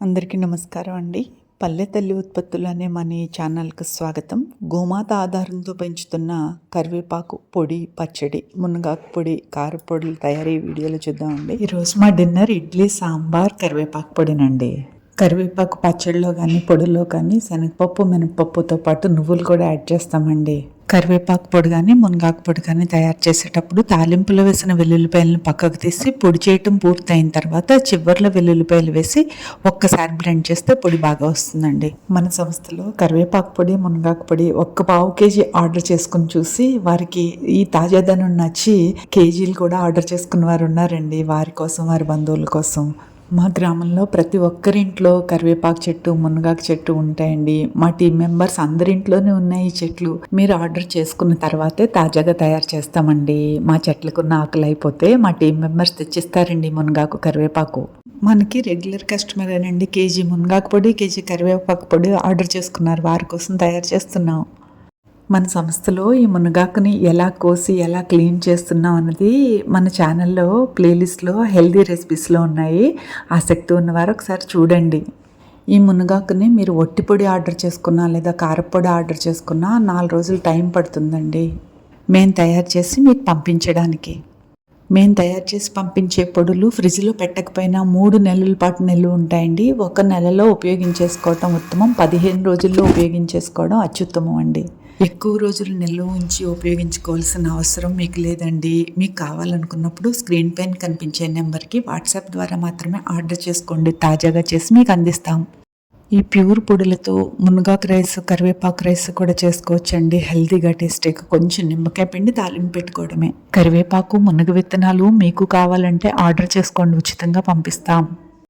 అందరికీ నమస్కారం అండి. పల్లె తల్లి ఉత్పత్తులు అనే మన ఈ ఛానల్కి స్వాగతం. గోమాత ఆధారంతో పెంచుతున్న కరివేపాకు పొడి, పచ్చడి, మునగాకు పొడి, కారపొడుల తయారీ వీడియోలు చూద్దామండి. ఈరోజు మా డిన్నర్ ఇడ్లీ, సాంబార్, కరివేపాకు పొడినండి. కరివేపాకు పచ్చడిలో కానీ పొడిలో కానీ శనగపప్పు, మినపప్పుతో పాటు నువ్వులు కూడా యాడ్ చేస్తామండి. కరివేపాకు పొడి కానీ మునగాకు పొడి కానీ తయారు చేసేటప్పుడు తాలింపులో వేసిన వెల్లుల్లిపాయలను పక్కకు తీసి పొడి చేయటం పూర్తయిన తర్వాత చివర్లో వెల్లుల్లిపాయలు వేసి ఒక్కసారి బ్లెండ్ చేస్తే పొడి బాగా వస్తుందండి. మన సంస్థలో కరివేపాకు పొడి, మునగాకు పొడి 1 పావు కేజీ ఆర్డర్ చేసుకుని చూసి వారికి ఈ తాజాదనం నచ్చి కేజీలు కూడా ఆర్డర్ చేసుకున్న వారు ఉన్నారండి. వారి కోసం, వారి బంధువుల కోసం. మా గ్రామంలో ప్రతి ఒక్కరింట్లో కరివేపాకు చెట్టు, మునగాకు చెట్టు ఉంటాయండి. మా టీం మెంబర్స్ అందరింట్లోనే ఉన్నాయి ఈ చెట్లు. మీరు ఆర్డర్ చేసుకున్న తర్వాతే తాజాగా తయారు చేస్తామండి. మా చెట్లకున్న ఆకులు అయిపోతే మా టీం మెంబర్స్ తెచ్చిస్తారండి మునగాకు, కరివేపాకు. మనకి రెగ్యులర్ కస్టమర్ ఏనండి. కేజీ మునగాకు పొడి, కేజీ కరివేపాకు పొడి ఆర్డర్ చేసుకున్నారు. వారి కోసం తయారు చేస్తున్నాం. మన సంస్థలో ఈ మునగాకుని ఎలా కోసి ఎలా క్లీన్ చేస్తున్నాం అన్నది మన ఛానల్లో ప్లేలిస్ట్లో హెల్దీ రెసిపీస్లో ఉన్నాయి. ఆసక్తి ఉన్నవారు ఒకసారి చూడండి. ఈ మునగాకుని మీరు ఒట్టి పొడి ఆర్డర్ చేసుకున్నా లేదా కారపొడి ఆర్డర్ చేసుకున్నా 4 రోజులు టైం పడుతుందండి మేము తయారు చేసి మీకు పంపించడానికి. మేము తయారు చేసి పంపించే పొడులు ఫ్రిడ్జ్లో పెట్టకపోయినా 3 నెలల పాటు నిల్వ ఉంటాయండి. 1 నెలలో ఉపయోగించేసుకోవటం ఉత్తమం, 15 రోజుల్లో ఉపయోగించేసుకోవడం అత్యుత్తమం అండి. ఎక్కువ రోజులు నిల్వ ఉంచి ఉపయోగించుకోవాల్సిన అవసరం మీకు లేదండి. మీకు కావాలనుకున్నప్పుడు స్క్రీన్ పైన కనిపించే నెంబర్కి వాట్సాప్ ద్వారా మాత్రమే ఆర్డర్ చేసుకోండి. తాజాగా చేసి మీకు అందిస్తాం. ఈ ప్యూర్ పొడులతో మునగాకు రైస్, కరివేపాకు రైస్ కూడా చేసుకోవచ్చండి. హెల్తీగా, టేస్టీగా. కొంచెం నిమ్మకాయ పిండి తాలింపు పెట్టుకోవడమే. కరివేపాకు, మునగ విత్తనాలు మీకు కావాలంటే ఆర్డర్ చేసుకోండి, ఉచితంగా పంపిస్తాం.